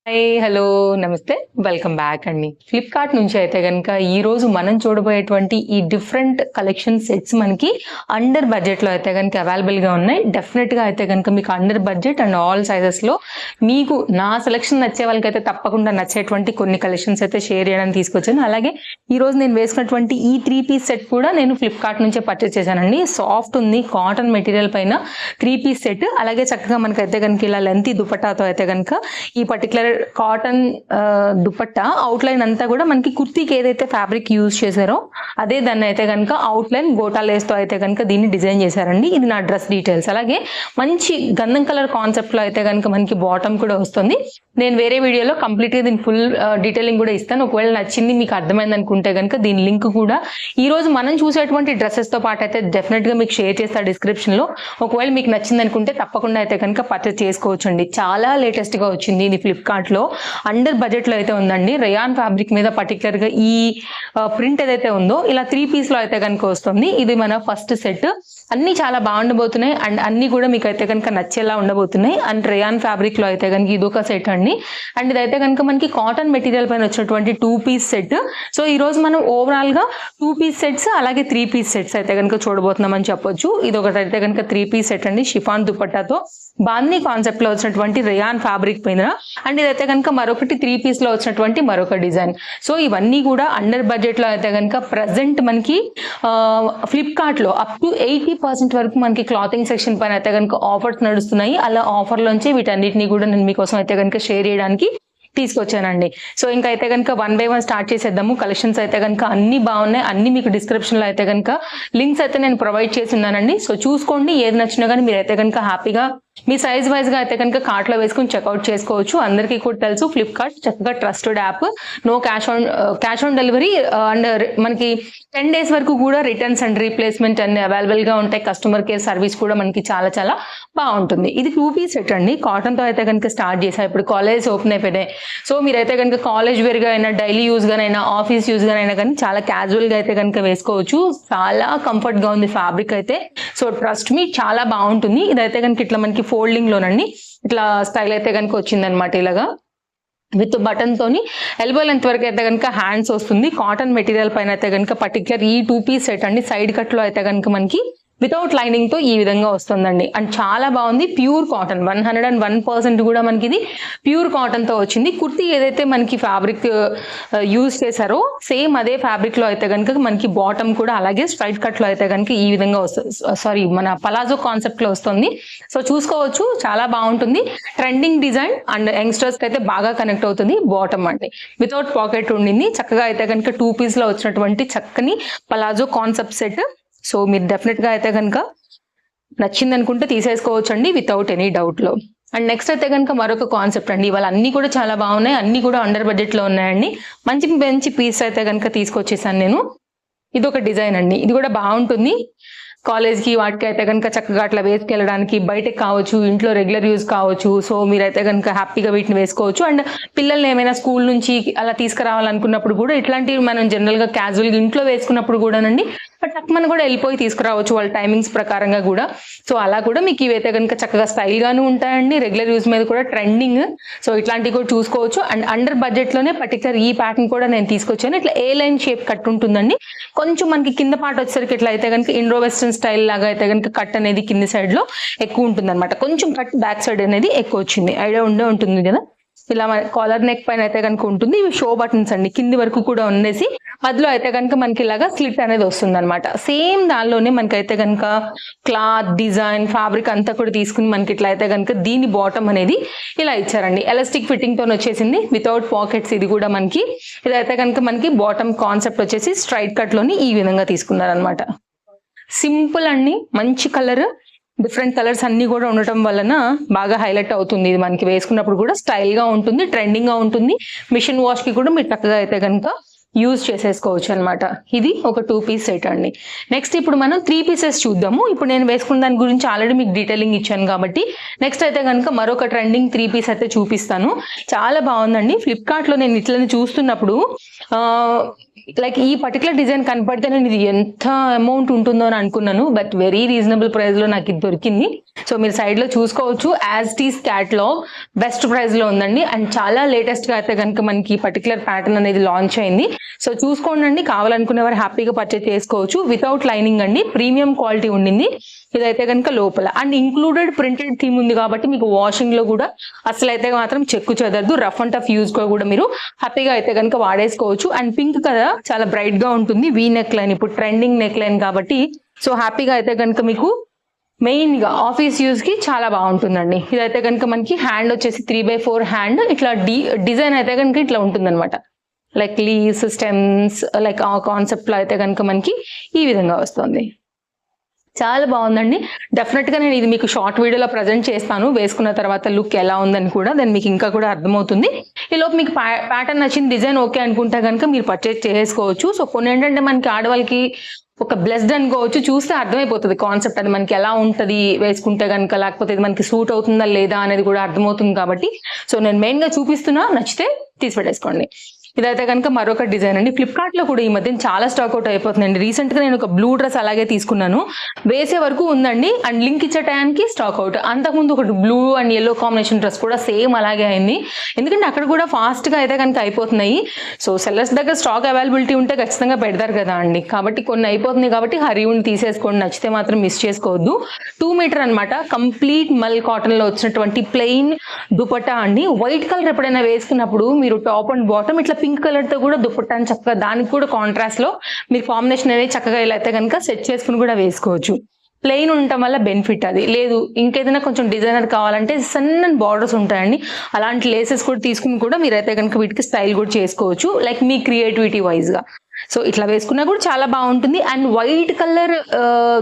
Hi hello నమస్తే welcome back అండి. Flipkart నుంచి అయితే కనుక ఈ రోజు మనం చూడబోయేటువంటి ఈ డిఫరెంట్ కలెక్షన్ సెట్స్ మనకి అండర్ బడ్జెట్ లో అయితే కనుక అవైలబుల్ గా ఉన్నాయి. డెఫినెట్ గా అయితే కనుక మీకు under budget and all sizes లో మీకు నా సెలెక్షన్ నచ్చే వాళ్ళకైతే తప్పకుండా నచ్చేటువంటి కొన్ని కలెక్షన్స్ అయితే షేర్ చేయడానికి తీసుకొచ్చాను. అలాగే ఈ రోజు నేను వేసుకున్నటువంటి ఈ 3 పీస్ సెట్ కూడా నేను ఫ్లిప్కార్ట్ నుంచే పర్చేస్ చేశానండి. సాఫ్ట్ ఉంది, కాటన్ మెటీరియల్ పైన 3 పీస్ సెట్. అలాగే చక్కగా మనకైతే కనుక ఇలా లెంతీ దుపట్టాతో అయితే కనుక ఈ పర్టికులర్ కాటన్ దుపట్టా అవుట్లైన్ అంతా కూడా మనకి కుర్తీకి ఏదైతే ఫ్యాబ్రిక్ యూజ్ చేశారో అదే దాన్ని అయితే కనుక అవుట్లైన్ గోటా లేస్ తో అయితే కనుక దీన్ని డిజైన్ చేశారండి. ఇది నా డ్రెస్ డీటెయిల్స్. అలాగే మంచి గంధం కలర్ కాన్సెప్ట్ లో అయితే కనుక మనకి బాటమ్ కూడా వస్తుంది. నేను వేరే వీడియోలో కంప్లీట్ గా దీని ఫుల్ డీటెయిలింగ్ కూడా ఇస్తాను. ఒకవేళ నచ్చింది మీకు అర్థమైంది అనుకుంటే కనుక దీని లింక్ కూడా ఈ రోజు మనం చూసేటువంటి డ్రెస్సెస్ తో పాటు అయితే డెఫినెట్ గా మీకు షేర్ చేస్తా డిస్క్రిప్షన్ లో. ఒకవేళ మీకు నచ్చింది అనుకుంటే తప్పకుండా అయితే కనుక పర్చేస్ చేసుకోవచ్చు అండి. చాలా లేటెస్ట్ గా వచ్చింది ఇది ఫ్లిప్కార్ట్ లో, అండర్ బడ్జెట్ లో అయితే ఉందండి. రేయాన్ ఫ్యాబ్రిక్ మీద పర్టికులర్ గా ఈ ప్రింట్ ఏదైతే ఉందో ఇలా 3 పీస్ లో అయితే కనుక వస్తుంది. ఇది మన ఫస్ట్ సెట్. అన్ని చాలా బాగుండబోతున్నాయి అండ్ అన్ని కూడా మీకు అయితే కనుక నచ్చేలా ఉండబోతున్నాయి. అండ్ రేయాన్ ఫ్యాబ్రిక్ లో అయితే కనుక ఇది ఒక సెట్ అండి. అండ్ ఇదైతే కనుక మనకి కాటన్ మెటీరియల్ పైన వచ్చినటువంటి 2 పీస్ సెట్. సో ఈ రోజు మనం ఓవరాల్ గా 2 పీస్ సెట్స్ అలాగే 3 పీస్ సెట్స్ అయితే కనుక చూడబోతున్నాం అని చెప్పొచ్చు. ఇది ఒకటి అయితే కనుక 3 పీస్ సెట్ అండి, షిఫాన్ దుపట్టాతో బాందీ కాన్సెప్ట్ లో వచ్చినటువంటి రేయాన్ ఫ్యాబ్రిక్ పైన. అండ్ ఇదైతే కనుక మరొకటి 3 పీస్ లో వచ్చినటువంటి మరొక డిజైన్. సో ఇవన్నీ కూడా అండర్ బడ్జెట్ లో అయితే కనుక ప్రజెంట్ మనకి ఫ్లిప్కార్ట్ లో అప్ టు 80% వరకు మనకి క్లాతింగ్ సెక్షన్ పైన అయితే కనుక ఆఫర్స్ నడుస్తున్నాయి. అలా ఆఫర్ లోంచి వీటన్నిటిని కూడా నేను మీకోసం అయితే కనుక షేర్ చేయడానికి తీసుకొచ్చానండి. సో ఇంకా అయితే కనుక 1 by 1 స్టార్ట్ చేసేద్దాము. కలెక్షన్స్ అయితే కనుక అన్ని బాగున్నాయి. అన్ని మీకు డిస్క్రిప్షన్ లో అయితే కనుక లింక్స్ అయితే నేను ప్రొవైడ్ చేసి ఉన్నానండి. సో చూసుకోండి, ఏది నచ్చినా కానీ మీరు అయితే కనుక హ్యాపీగా మీ సైజ్ వైజ్ గా అయితే కనుక కార్ట్ లో వేసుకుని చెక్అవుట్ చేసుకోవచ్చు. అందరికీ కూడా తెలుసు ఫ్లిప్కార్ట్ చక్కగా trusted app. No cash on delivery and మనకి 10 days వరకు కూడా రిటర్న్స్ అండ్ రీప్లేస్మెంట్ అన్ని అవైలబుల్ గా ఉంటాయి. కస్టమర్ కేర్ సర్వీస్ కూడా మనకి చాలా చాలా బాగుంటుంది. ఇది 2 పీస్ సెట్ అండి. కాటన్ తో అయితే కనుక స్టార్ట్ చేశారు. ఇప్పుడు కాలేజ్ ఓపెన్ అయిపోయినాయి. సో మీరైతే కనుక కాలేజ్ వేర్ గా అయినా, డైలీ యూజ్ గానైనా, ఆఫీస్ యూజ్ గానైనా కానీ చాలా క్యాజువల్ గా అయితే కనుక వేసుకోవచ్చు. చాలా కంఫర్ట్ గా ఉంది ఫ్యాబ్రిక్ అయితే. సో ట్రస్ట్ మీ చాలా బాగుంటుంది. ఇదైతే కనుక ఇట్లా మనకి ఫోల్డింగ్ లోనండి ఇట్లా స్టైల్ అయితే కనుక వచ్చిందనమాట. ఇలాగా విత్ బటన్ తోని ఎల్బో లెంత్ వరకు అయితే కనుక హ్యాండ్స్ వస్తుంది. కాటన్ మెటీరియల్ పైన అయితే కనుక పర్టికులర్ ఈ 2 పీస్ సెట్ అండి. సైడ్ కట్ లో అయితే కనుక మనకి వితౌట్ లైనింగ్ తో ఈ విధంగా వస్తుందండి. అండ్ చాలా బాగుంది. ప్యూర్ కాటన్ 101% కూడా మనకి ఇది ప్యూర్ కాటన్ తో వచ్చింది. కుర్తీ ఏదైతే మనకి ఫ్యాబ్రిక్ యూజ్ చేశారో సేమ్ అదే ఫ్యాబ్రిక్ లో అయితే కనుక మనకి బాటమ్ కూడా అలాగే స్ట్రైట్ కట్ లో అయితే కనుక ఈ విధంగా వస్తుంది. సారీ, మన పలాజో కాన్సెప్ట్ లో వస్తుంది. సో చూసుకోవచ్చు, చాలా బాగుంటుంది. ట్రెండింగ్ డిజైన్ అండ్ యంగ్స్టర్స్ కి అయితే బాగా కనెక్ట్ అవుతుంది. బాటమ్ అంటే వితౌట్ పాకెట్ ఉండింది. చక్కగా అయితే కనుక 2 పీస్ లో వచ్చినటువంటి చక్కని పలాజో కాన్సెప్ట్ సెట్. సో మీరు డెఫినెట్ గా అయితే కనుక నచ్చింది అనుకుంటే తీసేసుకోవచ్చు అండి వితౌట్ ఎనీ డౌట్ లో. అండ్ నెక్స్ట్ అయితే కనుక మరొక కాన్సెప్ట్ అండి. ఇవాళ అన్ని కూడా చాలా బాగున్నాయి, అన్ని కూడా అండర్ బడ్జెట్ లో ఉన్నాయండి. మంచి పీస్ అయితే కనుక తీసుకొచ్చేసాను నేను. ఇది ఒక డిజైన్ అండి. ఇది కూడా బాగుంటుంది. కాలేజ్ కి వాటికి అయితే కనుక చక్కగా అట్లా వేసుకెళ్ళడానికి, బయటకు కావచ్చు, ఇంట్లో రెగ్యులర్ యూజ్ కావచ్చు. సో మీరైతే కనుక హ్యాపీగా వీటిని వేసుకోవచ్చు. అండ్ పిల్లల్ని ఏమైనా స్కూల్ నుంచి అలా తీసుకురావాలనుకున్నప్పుడు కూడా ఇట్లాంటివి మనం జనరల్ గా క్యాజువల్ గా ఇంట్లో వేసుకున్నప్పుడు కూడానండి టక్మని కూడా వెళ్ళిపోయి తీసుకురావచ్చు వాళ్ళ టైమింగ్స్ ప్రకారంగా కూడా. సో అలా కూడా మీకు ఇవైతే కనుక చక్కగా స్టైల్ గాను ఉంటాయండి. రెగ్యులర్ యూజ్ మీద కూడా ట్రెండింగ్. సో ఇట్లాంటివి కూడా చూసుకోవచ్చు. అండ్ అండర్ బడ్జెట్ లోనే పర్టికులర్ ఈ ప్యాటర్న్ కూడా నేను తీసుకొచ్చాను. ఇట్లా ఏ లైన్ షేప్ కట్ ఉంటుందండి. కొంచెం మనకి కింద పార్ట్ వచ్చేసరికి ఇట్లా అయితే కనుక ఇండో వెస్టర్న్ స్టైల్ లాగా అయితే కనుక కట్ అనేది కింది సైడ్ లో ఎక్కువ ఉంటుంది అనమాట. కొంచెం కట్ బ్యాక్ సైడ్ అనేది ఎక్కువ వచ్చింది. ఐడియా ఉంటుంది కదా. ఇలా కాలర్ నెక్ పైన అయితే కనుక ఉంటుంది. ఇవి షో బటన్స్ అండి. కింది వరకు కూడా ఉండేసి మధ్యలో అయితే కనుక మనకి ఇలాగా స్లిట్ అనేది వస్తుంది అనమాట. సేమ్ దానిలోనే మనకైతే కనుక క్లాత్ డిజైన్ ఫ్యాబ్రిక్ అంతా కూడా తీసుకుని మనకి ఇట్లా అయితే కనుక దీని బాటమ్ అనేది ఇలా ఇచ్చారండి. ఎలాస్టిక్ ఫిట్టింగ్ తో వచ్చేసింది వితౌట్ పాకెట్స్. ఇది కూడా మనకి ఇదైతే కనుక మనకి బాటమ్ కాన్సెప్ట్ వచ్చేసి స్ట్రైట్ కట్ లోని ఈ విధంగా తీసుకున్నారనమాట. సింపుల్ అండి, మంచి కలర్. డిఫరెంట్ కలర్స్ అన్ని కూడా ఉండటం వలన బాగా హైలైట్ అవుతుంది. ఇది మనకి వేసుకున్నప్పుడు కూడా స్టైల్ గా ఉంటుంది, ట్రెండింగ్ గా ఉంటుంది. మిషన్ వాష్ కి కూడా మీరు చక్కగా అయితే కనుక యూజ్ చేసేసుకోవచ్చు అనమాట. ఇది ఒక 2 పీస్ సెట్ అండి. నెక్స్ట్ ఇప్పుడు మనం 3 పీసెస్ చూద్దాము. ఇప్పుడు నేను వేసుకున్న దాని గురించి ఆల్రెడీ మీకు డీటెయిలింగ్ ఇచ్చాను కాబట్టి నెక్స్ట్ అయితే కనుక మరొక ట్రెండింగ్ 3 పీస్ అయితే చూపిస్తాను. చాలా బాగుందండి. ఫ్లిప్కార్ట్ లో నేను ఇట్లని చూస్తున్నప్పుడు లైక్ ఈ పర్టికులర్ డిజైన్ కనపడితే నేను ఇది ఎంత అమౌంట్ ఉంటుందో అని అనుకున్నాను. బట్ వెరీ రీజనబుల్ ప్రైస్ లో నాకు ఇది దొరికింది. సో మీరు సైడ్ లో చూసుకోవచ్చు. As these catalogue best price లో ఉందండి. అండ్ చాలా లేటెస్ట్ గా అయితే కనుక మనకి ఈ పర్టికులర్ ప్యాటర్న్ అనేది లాంచ్ అయింది. సో చూసుకోండి, కావాలనుకునే వారు హ్యాపీగా పర్చేస్ చేసుకోవచ్చు. వితౌట్ లైనింగ్ అండి, ప్రీమియం క్వాలిటీ ఉండింది. ఇదైతే కనుక లోపల అండ్ ఇంక్లూడెడ్ ప్రింటెడ్ థీమ్ ఉంది కాబట్టి మీకు వాషింగ్ లో కూడా అసలు అయితే మాత్రం చెక్కు చెదరదు. రఫ్ అండ్ టఫ్ యూజ్ కూడా మీరు హ్యాపీగా అయితే కనుక వాడేసుకోవచ్చు. అండ్ పింక్ కదా చాలా బ్రైట్ గా ఉంటుంది. వీ నెక్ లైన్ ఇప్పుడు ట్రెండింగ్ నెక్ లైన్ కాబట్టి సో హ్యాపీగా అయితే కనుక మీకు మెయిన్ గా ఆఫీస్ యూజ్ కి చాలా బాగుంటుందండి. ఇదైతే కనుక మనకి హ్యాండ్ వచ్చేసి 3/4 హ్యాండ్. ఇట్లా డిజైన్ అయితే కనుక ఇట్లా ఉంటుంది అనమాట. లైక్ లీవ్స్, స్టెమ్స్, లైక్ ఆ కాన్సెప్ట్ లో అయితే కనుక మనకి ఈ విధంగా వస్తుంది. చాలా బాగుందండి. డెఫినెట్ గా నేను ఇది మీకు షార్ట్ వీడియోలో ప్రజెంట్ చేస్తాను, వేసుకున్న తర్వాత లుక్ ఎలా ఉందని కూడా. దాన్ని మీకు ఇంకా కూడా అర్థమవుతుంది. ఈలోపు మీకు ప్యాటర్న్ నచ్చిన డిజైన్ ఓకే అనుకుంటే కనుక మీరు పర్చేస్ చేసుకోవచ్చు. సో కొన్ని ఏంటంటే మనకి ఆడవాళ్ళకి ఒక బ్లెస్డ్ అనుకోవచ్చు, చూస్తే అర్థమైపోతుంది కాన్సెప్ట్ అది మనకి ఎలా ఉంటుంది వేసుకుంటే కనుక, లేకపోతే ఇది మనకి సూట్ అవుతుందా లేదా అనేది కూడా అర్థమవుతుంది కాబట్టి సో నేను మెయిన్ గా చూపిస్తున్నా, నచ్చితే తీసి పెట్టేసుకోండి. ఇదైతే కనుక మరొక డిజైన్ అండి. ఫ్లిప్కార్ట్ లో కూడా ఈ మధ్య చాలా స్టాక్ అవుట్ అయిపోతుందండి. రీసెంట్ గా నేను ఒక బ్లూ డ్రెస్ అలాగే తీసుకున్నాను, వేసే వరకు ఉందండి అండ్ లింక్ ఇచ్చే టైంకి స్టాక్ అవుట్. అంతకుముందు ఒకటి blue and yellow combination dress కూడా సేమ్ అలాగే అయింది. ఎందుకంటే అక్కడ కూడా ఫాస్ట్ గా అయితే కనుక అయిపోతున్నాయి. సో సెల్లర్స్ దగ్గర స్టాక్ అవైలబిలిటీ ఉంటే ఖచ్చితంగా పెడతారు కదా అండి. కాబట్టి కొన్ని అయిపోతున్నాయి కాబట్టి హరి ఉండి తీసేసుకోండి, నచ్చితే మాత్రం మిస్ చేసుకోవద్దు. 2 మీటర్ అనమాట. కంప్లీట్ మల్ కాటన్ లో వచ్చినటువంటి ప్లెయిన్ దుపట్టా అండి. వైట్ కలర్ ఎప్పుడైనా వేసుకున్నప్పుడు మీరు టాప్ అండ్ బాటమ్ ఇట్లా పింక్ కలర్ తో కూడా దుపట్టాను చక్కగా దానికి కూడా కాంట్రాస్ట్ లో మీరు కాంబినేషన్ అనేది చక్కగా ఇలా అయితే కనుక సెట్ చేసుకుని కూడా వేసుకోవచ్చు. ప్లెయిన్ ఉండటం వల్ల బెనిఫిట్ అది. లేదు ఇంకేదైనా కొంచెం డిజైనర్ కావాలంటే సన్న బార్డర్స్ ఉంటాయండి, అలాంటి లేసెస్ కూడా తీసుకుని కూడా మీరైతే కనుక వీటికి స్టైల్ కూడా చేసుకోవచ్చు, లైక్ మీ క్రియేటివిటీ వైజ్ గా. సో ఇట్లా వేసుకున్నా కూడా చాలా బాగుంటుంది. అండ్ వైట్ కలర్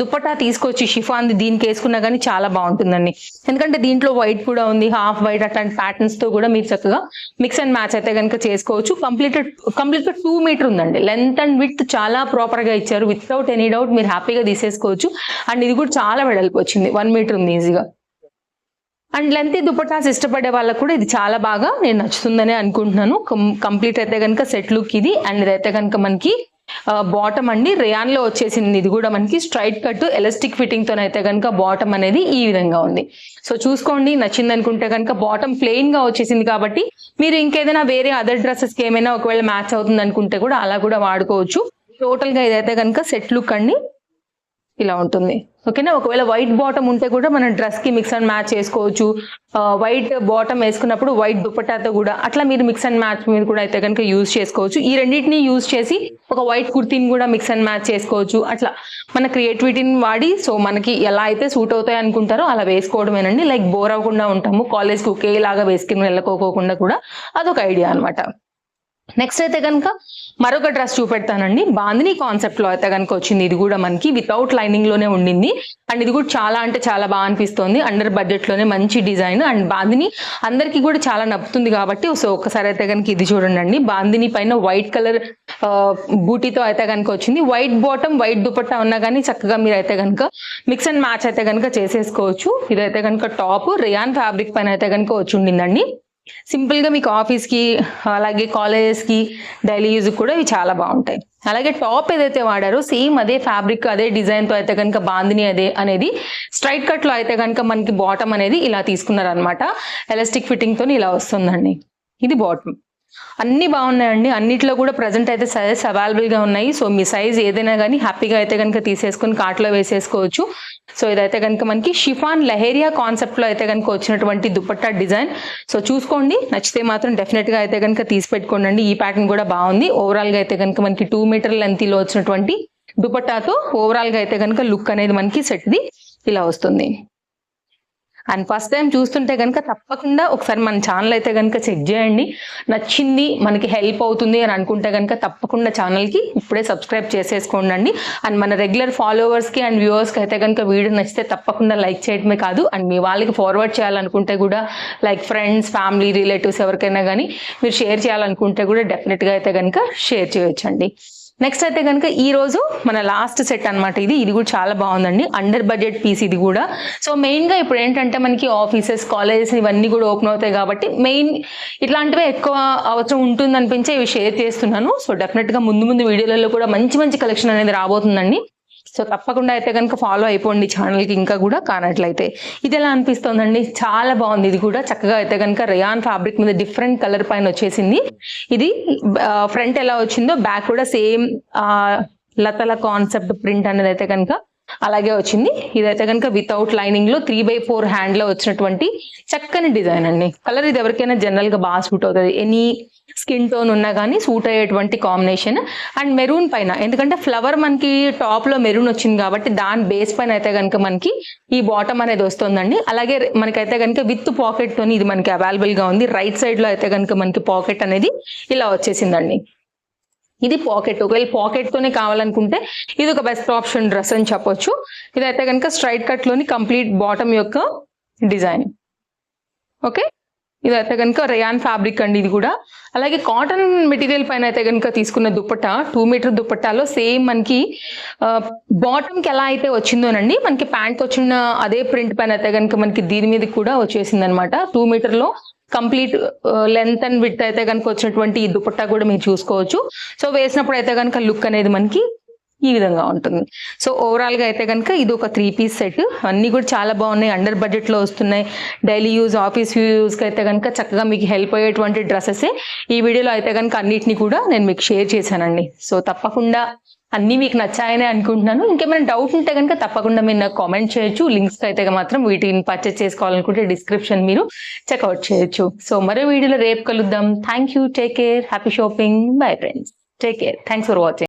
దుపట్టా తీసుకొచ్చి షిఫాన్ దీనికి వేసుకున్నా కానీ చాలా బాగుంటుందండి. ఎందుకంటే దీంట్లో వైట్ కూడా ఉంది, హాఫ్ వైట్ అట్లాంటి ప్యాటర్న్స్ తో కూడా మీరు చక్కగా మిక్స్ అండ్ మ్యాచ్ అయితే కనుక చేసుకోవచ్చు. కంప్లీట్ గా 2 మీటర్ ఉందండి. లెంత్ అండ్ విడ్త్ చాలా ప్రాపర్ గా ఇచ్చారు. వితౌట్ ఎనీ డౌట్ మీరు హ్యాపీగా తీసేసుకోవచ్చు. అండ్ ఇది కూడా చాలా వెడల్పు వచ్చింది, 1 మీటర్ ఉంది ఈజీగా. అండ్ లెంతీ దుపట్టాస్ ఇష్టపడే వాళ్ళకు కూడా ఇది చాలా బాగా నేను నచ్చుతుందని అనుకుంటున్నాను. కంప్లీట్ అయితే కనుక సెట్ లుక్ ఇది. అండ్ ఇదైతే కనుక మనకి బాటమ్ అండి, రేయాన్ లో వచ్చేసింది. ఇది కూడా మనకి స్ట్రైట్ కట్ ఎలాస్టిక్ ఫిట్టింగ్ తోనైతే కనుక బాటమ్ అనేది ఈ విధంగా ఉంది. సో చూసుకోండి, నచ్చింది అనుకుంటే కనుక బాటమ్ ప్లెయిన్ గా వచ్చేసింది కాబట్టి మీరు ఇంకేదైనా వేరే అదర్ డ్రెస్సెస్ కి ఏమైనా ఒకవేళ మ్యాచ్ అవుతుంది అనుకుంటే కూడా అలా కూడా వాడుకోవచ్చు. టోటల్ గా ఇదైతే కనుక సెట్ లుక్ అండి ఇలా ఉంటుంది. ఓకేనా. ఒకవేళ వైట్ బాటమ్ ఉంటే కూడా మనం డ్రెస్ కి మిక్స్ అండ్ మ్యాచ్ చేసుకోవచ్చు. వైట్ బాటమ్ వేసుకున్నప్పుడు వైట్ దుపట్టాతో కూడా అట్లా మీరు మిక్స్ అండ్ మ్యాచ్ మీద కూడా అయితే కనుక యూజ్ చేసుకోవచ్చు. ఈ రెండింటిని యూజ్ చేసి ఒక వైట్ కుర్తీని కూడా మిక్స్ అండ్ మ్యాచ్ చేసుకోవచ్చు. అట్లా మన క్రియేటివిటీని వాడి సో మనకి ఎలా అయితే సూట్ అవుతాయి అనుకుంటారో అలా వేసుకోవడమేనండి. లైక్ బోర్ అవ్వకుండా ఉంటాము, కాలేజ్కి ఒకేలాగా వేసుకుని వెళ్ళకోకుండా కూడా అదొక ఐడియా అనమాట. నెక్స్ట్ అయితే కనుక మరొక డ్రెస్ చూపెడతానండి. బాందిని కాన్సెప్ట్ లో అయితే కనుక వచ్చింది. ఇది కూడా మనకి వితౌట్ లైనింగ్ లోనే ఉండింది. అండ్ ఇది కూడా చాలా అంటే చాలా బాగా అనిపిస్తుంది. అండర్ బడ్జెట్ లోనే మంచి డిజైన్. అండ్ బాందిని అందరికి కూడా చాలా నప్పుతుంది కాబట్టి సో ఒకసారి అయితే కనుక ఇది చూడండి. బాందిని పైన వైట్ కలర్ బూటీతో అయితే కనుక వచ్చింది. వైట్ బాటమ్ వైట్ దుపట్టా ఉన్నా కానీ చక్కగా మీరు అయితే కనుక మిక్స్ అండ్ మ్యాచ్ అయితే కనుక చేసేసుకోవచ్చు. ఇదైతే కనుక టాప్ రేయాన్ ఫ్యాబ్రిక్ పైన అయితే కనుక వచ్చి ఉండిందండి. సింపుల్ గా మీకు ఆఫీస్ కి అలాగే కాలేజెస్ కి డైలీ యూజ్ కూడా ఇవి చాలా బాగుంటాయి. అలాగే టాప్ ఏదైతే వాడారో సేమ్ అదే ఫ్యాబ్రిక్ అదే డిజైన్ తో అయితే కనుక బాందిని అదే అనేది స్ట్రైట్ కట్ లో అయితే కనుక మనకి బాటమ్ అనేది ఇలా తీసుకున్నారు అనమాట. ఎలాస్టిక్ ఫిట్టింగ్ తో ఇలా వస్తుందండి. ఇది బాటమ్. అన్ని బాగున్నాయండి. అన్నిట్లో కూడా ప్రజెంట్ అయితే సైజెస్ అవైలబుల్ గా ఉన్నాయి. సో మీ సైజ్ ఏదైనా కానీ హ్యాపీగా అయితే కనుక తీసేసుకొని కార్ట్ లో వేసేసుకోవచ్చు. సో ఇదైతే కనుక మనకి షిఫాన్ లెహేరియా కాన్సెప్ట్ లో అయితే కనుక వచ్చినటువంటి దుపట్టా డిజైన్. సో చూసుకోండి, నచ్చితే మాత్రం డెఫినెట్ గా అయితే కనుక తీసి పెట్టుకోండి. ఈ ప్యాటర్న్ కూడా బాగుంది. ఓవరాల్ గా అయితే కనుక మనకి 2 మీటర్ లెంత్ లో వచ్చినటువంటి దుపట్టాతో ఓవరాల్ గా అయితే కనుక లుక్ అనేది మనకి సెట్ ది ఇలా వస్తుంది. అండ్ ఫస్ట్ టైం చూస్తుంటే కనుక తప్పకుండా ఒకసారి మన ఛానల్ అయితే కనుక చెక్ చేయండి. నచ్చింది, మనకి హెల్ప్ అవుతుంది అని అనుకుంటే కనుక తప్పకుండా ఛానల్కి ఇప్పుడే సబ్స్క్రైబ్ చేసేసుకోండి. అండ్ మన రెగ్యులర్ ఫాలోవర్స్కి అండ్ వ్యూవర్స్కి అయితే కనుక వీడియో నచ్చితే తప్పకుండా లైక్ చేయడమే కాదు, అండ్ మీ వాళ్ళకి ఫార్వర్డ్ చేయాలనుకుంటే కూడా లైక్ ఫ్రెండ్స్, ఫ్యామిలీ, రిలేటివ్స్ ఎవరికైనా కానీ మీరు షేర్ చేయాలనుకుంటే కూడా డెఫినెట్గా అయితే కనుక షేర్ చేయొచ్చండి. నెక్స్ట్ అయితే కనుక ఈ రోజు మన లాస్ట్ సెట్ అనమాట. ఇది కూడా చాలా బాగుందండి, అండర్ బడ్జెట్ పీస్ ఇది కూడా. సో మెయిన్గా ఇప్పుడు ఏంటంటే మనకి ఆఫీసెస్, కాలేజెస్ ఇవన్నీ కూడా ఓపెన్ అవుతాయి కాబట్టి మెయిన్ ఇట్లాంటివే ఎక్కువ అవసరం ఉంటుంది అనిపించే ఇవి షేర్ చేస్తున్నాను. సో డెఫినెట్గా ముందు వీడియోలలో కూడా మంచి మంచి కలెక్షన్ అనేది రాబోతుందండి. సో తప్పకుండా అయితే కనుక ఫాలో అయిపోండి ఛానల్కి. ఇంకా కూడా కానట్లయితే ఇది ఎలా అనిపిస్తుందండి, చాలా బాగుంది. ఇది కూడా చక్కగా అయితే కనుక రేయాన్ ఫ్యాబ్రిక్ మీద డిఫరెంట్ కలర్ పైన వచ్చేసింది. ఇది ఫ్రంట్ ఎలా వచ్చిందో బ్యాక్ కూడా సేమ్ లతల కాన్సెప్ట్ ప్రింట్ అనేది అయితే కనుక అలాగే వచ్చింది. ఇదైతే కనుక వితౌట్ లైనింగ్ లో 3/4 హ్యాండ్ లో వచ్చినటువంటి చక్కని డిజైన్ అండి. కలర్ ఇది ఎవరికైనా జనరల్ గా బాగా సూట్ అవుతుంది, ఎనీ స్కిన్ టోన్ ఉన్నా కానీ సూట్ అయ్యేటువంటి కాంబినేషన్. అండ్ మెరూన్ పైన, ఎందుకంటే ఫ్లవర్ మనకి టాప్ లో మెరూన్ వచ్చింది కాబట్టి దాని బేస్ పైన అయితే కనుక మనకి ఈ బాటమ్ అనేది వస్తుందండి. అలాగే మనకైతే కనుక విత్ పాకెట్ తోని ఇది మనకి అవైలబుల్ గా ఉంది. రైట్ సైడ్ లో అయితే కనుక మనకి పాకెట్ అనేది ఇలా వచ్చేసిందండి. ఇది పాకెట్, ఒకవేళ పాకెట్ తోనే కావాలనుకుంటే ఇది ఒక బెస్ట్ ఆప్షన్ డ్రెస్ అని చెప్పొచ్చు. ఇదైతే కనుక స్ట్రైట్ కట్ లోని కంప్లీట్ బాటమ్ యొక్క డిజైన్. ఓకే, ఇదైతే కనుక రేయాన్ ఫ్యాబ్రిక్ అండి ఇది కూడా. అలాగే కాటన్ మెటీరియల్ పైన అయితే కనుక తీసుకున్న దుపట్టా 2 మీటర్ దుపట్టాలో సేమ్ మనకి బాటమ్ కి ఎలా అయితే వచ్చిందోనండి, మనకి ప్యాంట్ వచ్చిన అదే ప్రింట్ పైన అయితే కనుక మనకి దీని మీద కూడా వచ్చేసింది అనమాట. 2 మీటర్ లో కంప్లీట్ లెంత్ అండ్ విడ్త్ అయితే కనుక వచ్చినటువంటి ఈ దుపట్టా కూడా మీరు చూసుకోవచ్చు. సో వేసినప్పుడు అయితే కనుక లుక్ అనేది మనకి ఈ విధంగా ఉంటుంది. సో ఓవరాల్ గా అయితే కనుక ఇది ఒక 3 పీస్ సెట్. అన్ని కూడా చాలా బాగున్నాయి, అండర్ బడ్జెట్ లో వస్తున్నాయి. డైలీ యూజ్, ఆఫీస్ యూజ్ కి అయితే కనుక చక్కగా మీకు హెల్ప్ అయ్యేటువంటి డ్రెస్సెస్ ఈ వీడియోలో అయితే కనుక అన్నిటిని కూడా నేను మీకు షేర్ చేశానండి. సో తప్పకుండా అన్నీ మీకు నచ్చాయని అనుకుంటున్నాను. ఇంకేమైనా డౌట్ ఉంటే కనుక తప్పకుండా మీరు నాకు కామెంట్ చేయొచ్చు. లింక్స్ అయితే మాత్రం వీటిని పర్చేస్ చేసుకోవాలనుకుంటే డిస్క్రిప్షన్ మీరు చెక్అవుట్ చేయొచ్చు. సో మరో వీడియోలో రేపు కలుద్దాం. Thank you, take care, happy shopping, bye friends, take care, thanks for watching.